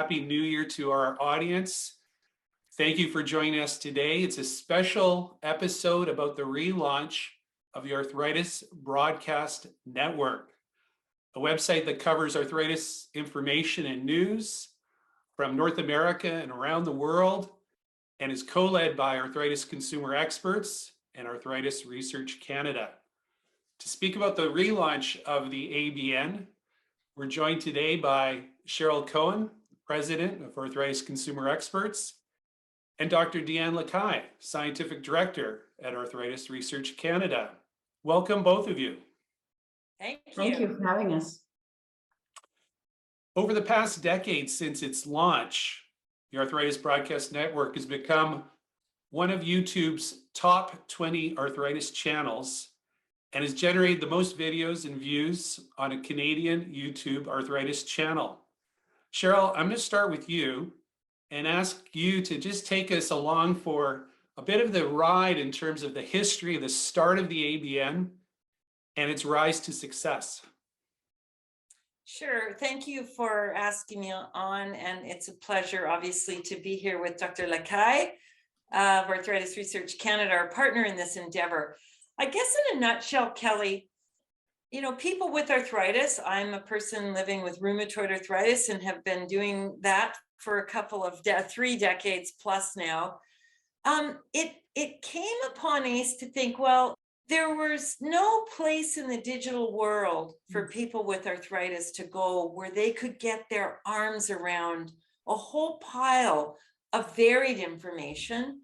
Happy New Year to our audience. Thank you for joining us today. It's a special episode about the relaunch of the Arthritis Broadcast Network, a website that covers arthritis information and news from North America and around the world, and is co-led by arthritis consumer experts and Arthritis Research Canada. To speak about the relaunch of the ABN, we're joined today by Cheryl Koehn, President of Arthritis Consumer Experts, and Dr. Diane Lacaille, Scientific Director at Arthritis Research Canada. Welcome, both of you. Thank you. Thank you for having us. Over the past decade since its launch, the Arthritis Broadcast Network has become one of YouTube's top 20 arthritis channels and has generated the most videos and views on a Canadian YouTube arthritis channel. Cheryl, I'm going to start with you and ask you to just take us along for a bit of the ride in terms of the history, the start of the ABN and its rise to success. Sure. Thank you for asking me on, and it's a pleasure, obviously, to be here with Dr. Lacaille of Arthritis Research Canada, our partner in this endeavor. I guess in a nutshell, Kelly, people with arthritis, I'm a person living with rheumatoid arthritis and have been doing that for a couple of 3 decades plus now. It came upon us to think, well, there was no place in the digital world for people with arthritis to go where they could get their arms around a whole pile of varied information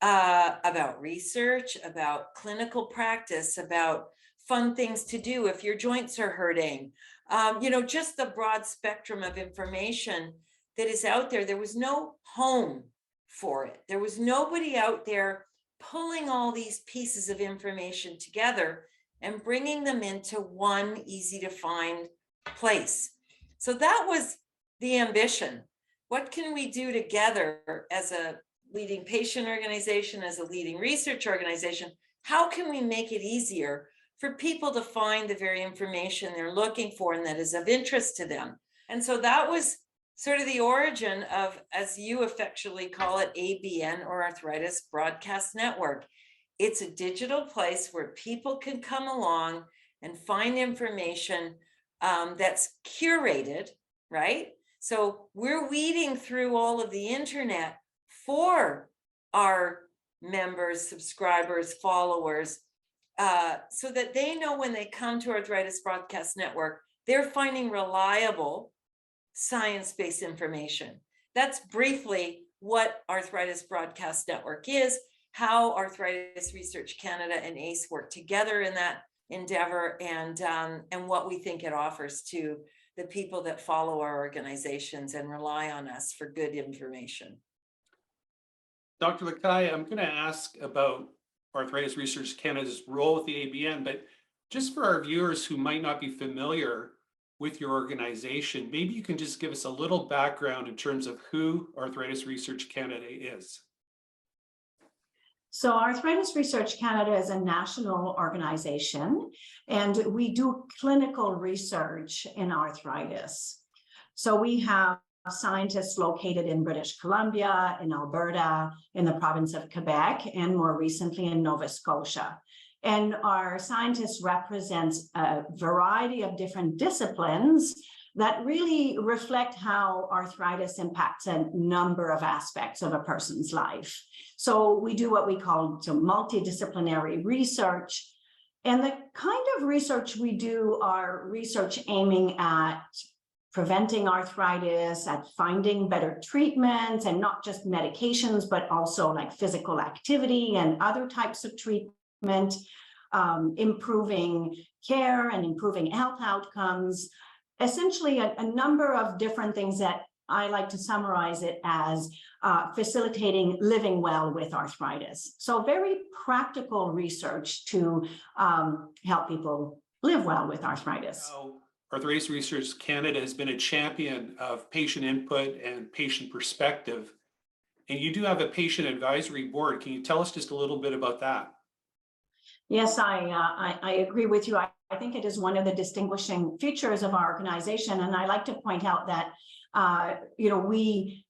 about research, about clinical practice, about fun things to do if your joints are hurting, just the broad spectrum of information that is out there. There was no home for it. There was nobody out there pulling all these pieces of information together and bringing them into one easy to find place. So that was the ambition. What can we do together as a leading patient organization, as a leading research organization? How can we make it easier for people to find the very information they're looking for and that is of interest to them? And so that was sort of the origin of, as you affectionately call it, ABN, or Arthritis Broadcast Network. It's a digital place where people can come along and find information that's curated, right? So we're weeding through all of the internet for our members, subscribers, followers, so that they know when they come to Arthritis Broadcast Network, they're finding reliable science-based information. That's briefly what Arthritis Broadcast Network is, how Arthritis Research Canada and ACE work together in that endeavor, and what we think it offers to the people that follow our organizations and rely on us for good information. Dr. Lacaille, I'm going to ask about Arthritis Research Canada's role with the ABN, but just for our viewers who might not be familiar with your organization, maybe you can just give us a little background in terms of who Arthritis Research Canada is. So Arthritis Research Canada is a national organization, and we do clinical research in arthritis. So we have scientists located in British Columbia, in Alberta, in the province of Quebec, and more recently in Nova Scotia. And our scientists represent a variety of different disciplines that really reflect how arthritis impacts a number of aspects of a person's life. So we do what we call multidisciplinary research. And the kind of research we do are research aiming at preventing arthritis, at finding better treatments, and not just medications, but also like physical activity and other types of treatment, improving care and improving health outcomes. Essentially a number of different things that I like to summarize it as facilitating living well with arthritis. So very practical research to help people live well with arthritis. Arthritis Research Canada has been a champion of patient input and patient perspective. And you do have a patient advisory board. Can you tell us just a little bit about that? Yes, I agree with you. I think it is one of the distinguishing features of our organization. And I like to point out that we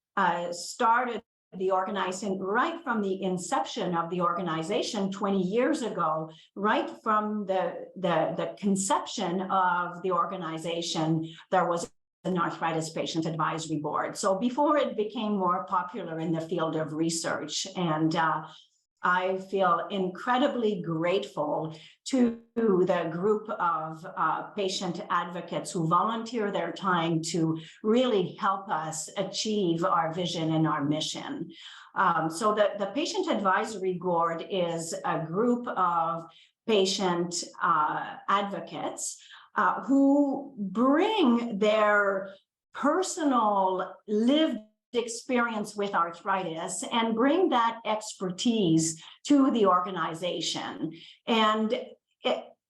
started the organizing right from the inception of the organization 20 years ago, right from the conception of the organization, there was an arthritis patient advisory board. So before it became more popular in the field of research, and I feel incredibly grateful to the group of patient advocates who volunteer their time to really help us achieve our vision and our mission. So the Patient Advisory Board is a group of patient advocates who bring their personal lived experience with arthritis and bring that expertise to the organization. And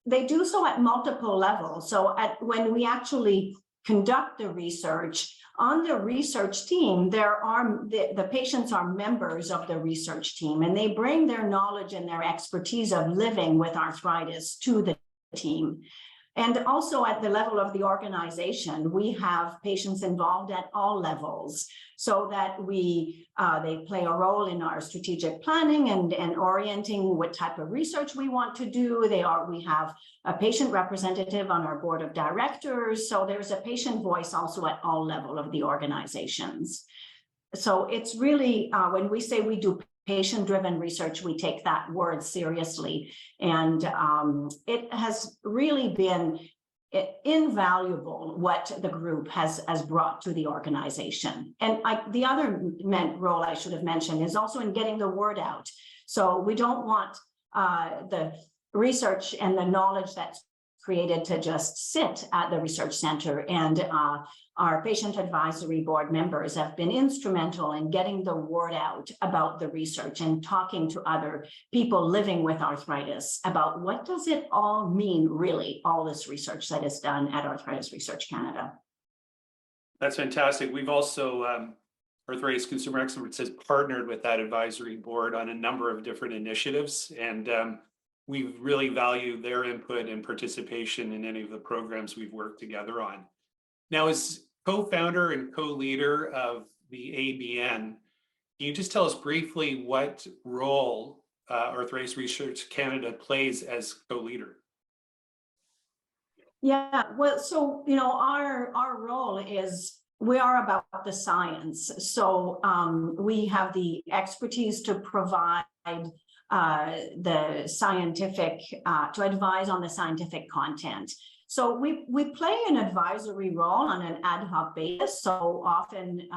they do so at multiple levels. So when we actually conduct the research, on the research team, the patients are members of the research team, and they bring their knowledge and their expertise of living with arthritis to the team. And also at the level of the organization, we have patients involved at all levels, so that they play a role in our strategic planning and orienting what type of research we want to do. We have a patient representative on our board of directors. So there's a patient voice also at all levels of the organizations. So it's really, when we say we do patient-driven research, we take that word seriously. And it has really been invaluable what the group has brought to the organization. And the other role I should have mentioned is also in getting the word out. So we don't want the research and the knowledge that's created to just sit at the research center. And our patient advisory board members have been instrumental in getting the word out about the research and talking to other people living with arthritis about what does it all mean, really, all this research that is done at Arthritis Research Canada. That's fantastic. We've also, Arthritis Consumer Experts has partnered with that advisory board on a number of different initiatives, and we really value their input and participation in any of the programs we've worked together on. Now, as co-founder and co-leader of the ABN, can you just tell us briefly what role Arthritis Research Canada plays as co-leader? Yeah, well, so, our role is, we are about the science. So we have the expertise to provide the scientific, to advise on the scientific content. So we play an advisory role on an ad hoc basis. So often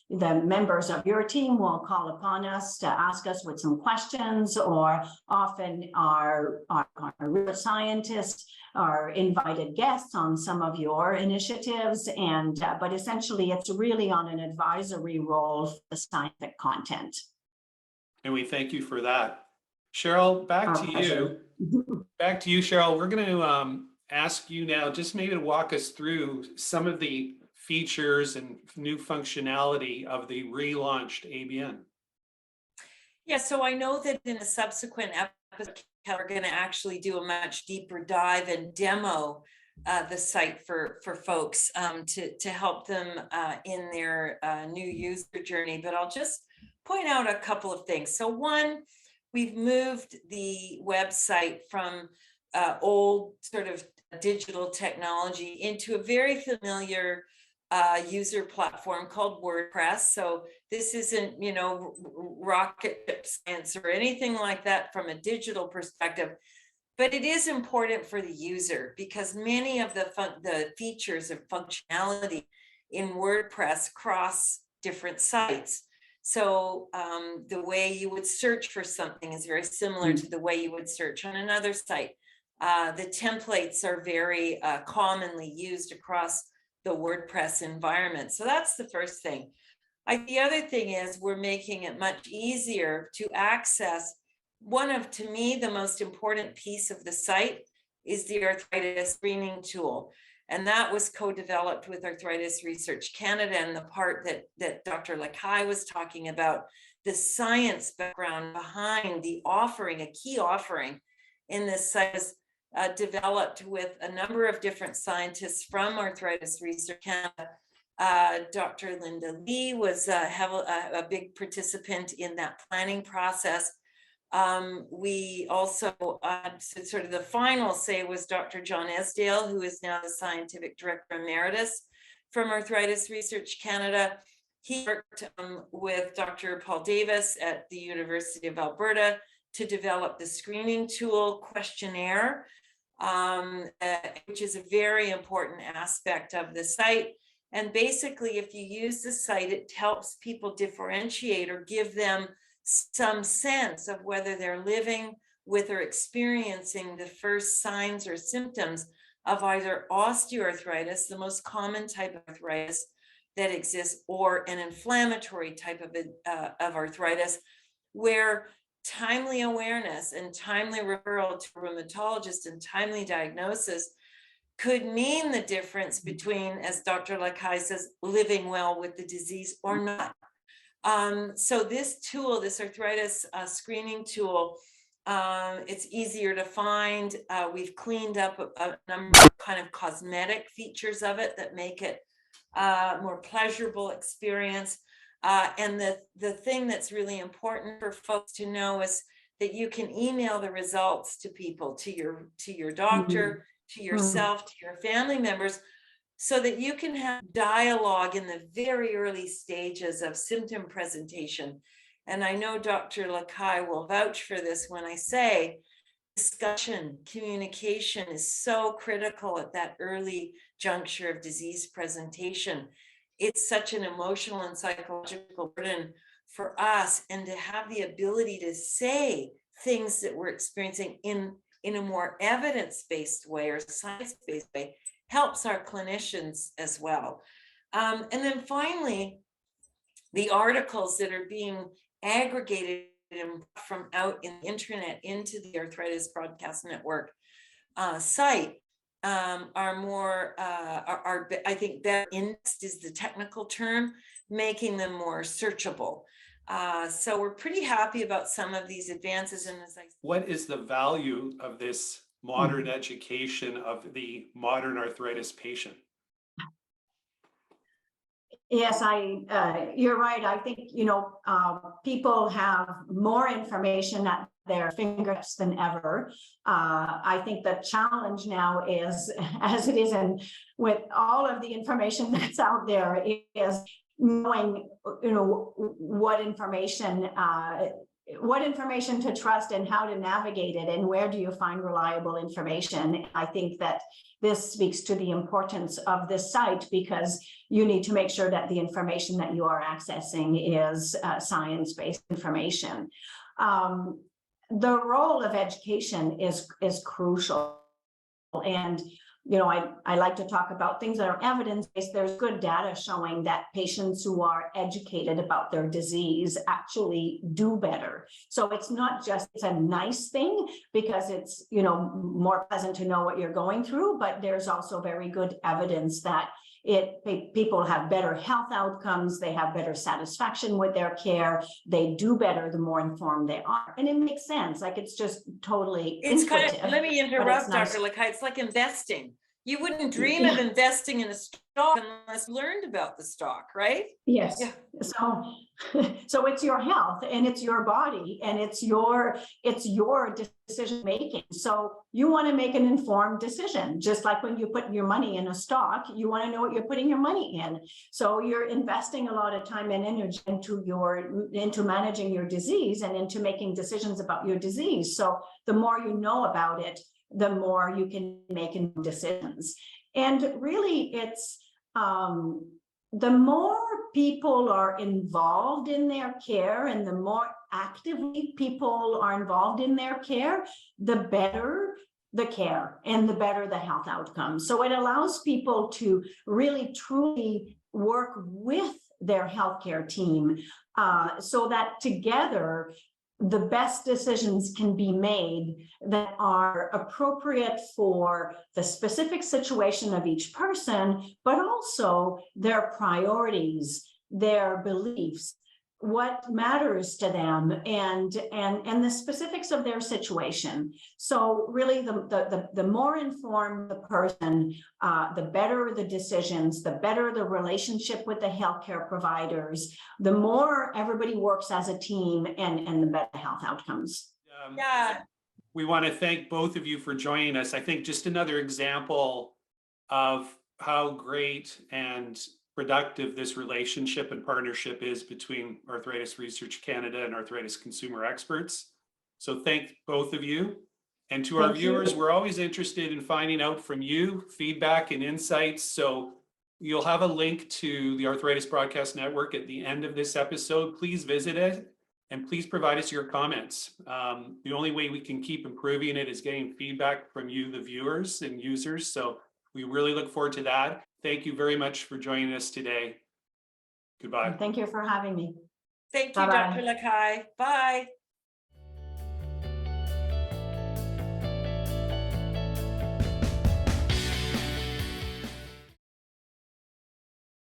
the members of your team will call upon us to ask us with some questions, or often our research scientists are invited guests on some of your initiatives. And but essentially it's really on an advisory role for the scientific content. And we thank you for that. Cheryl, back to you. Back to you, Cheryl. We're going to ask you now just maybe to walk us through some of the features and new functionality of the relaunched ABN. Yeah, so I know that in a subsequent episode, we're going to actually do a much deeper dive and demo the site for folks to help them in their new user journey. But I'll just point out a couple of things. So one, we've moved the website from old sort of digital technology into a very familiar user platform called WordPress. So this isn't, rocket science or anything like that from a digital perspective, but it is important for the user because many of the features of functionality in WordPress cross different sites. So the way you would search for something is very similar to the way you would search on another site. The templates are very commonly used across the WordPress environment. So that's the first thing. The other thing is we're making it much easier to access. One of, to me, the most important piece of the site is the Arthritis Screening Tool. And that was co-developed with Arthritis Research Canada, and the part that Dr. Lacaille was talking about, the science background behind the offering, a key offering in this site is developed with a number of different scientists from Arthritis Research Canada Dr. Linda Lee was a big participant in that planning process. We also, sort of the final say was Dr. John Esdale, who is now the Scientific Director Emeritus from Arthritis Research Canada. He worked with Dr. Paul Davis at the University of Alberta to develop the screening tool questionnaire, which is a very important aspect of the site. And basically, if you use the site, it helps people differentiate or give them some sense of whether they're living with or experiencing the first signs or symptoms of either osteoarthritis, the most common type of arthritis that exists, or an inflammatory type of arthritis, where timely awareness and timely referral to a rheumatologist and timely diagnosis could mean the difference between, as Dr. Lacaille says, living well with the disease or not. So this tool, this arthritis screening tool, it's easier to find. We've cleaned up a number of kind of cosmetic features of it that make it more pleasurable experience. And the thing that's really important for folks to know is that you can email the results to people, to your doctor, to yourself, to your family members, so that you can have dialogue in the very early stages of symptom presentation. And I know Dr. Lacaille will vouch for this when I say discussion, communication is so critical at that early juncture of disease presentation. It's such an emotional and psychological burden for us, and to have the ability to say things that we're experiencing in a more evidence-based way or science-based way helps our clinicians as well. And then finally, the articles that are being aggregated from out in the internet into the Arthritis Broadcast Network site are more, I think better indexed is the technical term, making them more searchable. So we're pretty happy about some of these advances. And as I said, what is the value of this modern education of the modern arthritis patient? Yes, you're right. I think, people have more information at their fingertips than ever. I think the challenge now is, as it is with all of the information that's out there, is knowing, what information to trust and how to navigate it, and where do you find reliable information. I think that this speaks to the importance of this site, because you need to make sure that the information that you are accessing is science-based information. The role of education is crucial. And I like to talk about things that are evidence-based. There's good data showing that patients who are educated about their disease actually do better. So it's not just a nice thing because it's, more pleasant to know what you're going through, but there's also very good evidence that people have better health outcomes, they have better satisfaction with their care, they do better the more informed they are. And it makes sense, like it's just totally intuitive. Let me interrupt, Dr. Lacaille. It's like investing. You wouldn't dream of investing in a stock unless you learned about the stock, right? Yes. Yeah. So it's your health and it's your body and it's your decision making. So you want to make an informed decision, just like when you put your money in a stock, you want to know what you're putting your money in. So you're investing a lot of time and energy into managing your disease and into making decisions about your disease. So the more you know about it, the more you can make decisions. And really it's the more people are involved in their care and the more actively people are involved in their care, the better the care and the better the health outcomes. So it allows people to really truly work with their healthcare team so that together the best decisions can be made that are appropriate for the specific situation of each person, but also their priorities, their beliefs, what matters to them and the specifics of their situation. So really the more informed the person, the better the decisions, the better the relationship with the healthcare providers, the more everybody works as a team and the better health outcomes. Yeah. We want to thank both of you for joining us. I think just another example of how great and productive this relationship and partnership is between Arthritis Research Canada and Arthritis Consumer Experts. So thank both of you. And to our viewers, we're always interested in finding out from you feedback and insights. So you'll have a link to the Arthritis Broadcast Network at the end of this episode. Please visit it and please provide us your comments. The only way we can keep improving it is getting feedback from you, the viewers and users. So we really look forward to that. Thank you very much for joining us today. Goodbye. Thank you for having me. Thank you, Bye-bye. Dr. Lacaille. Bye.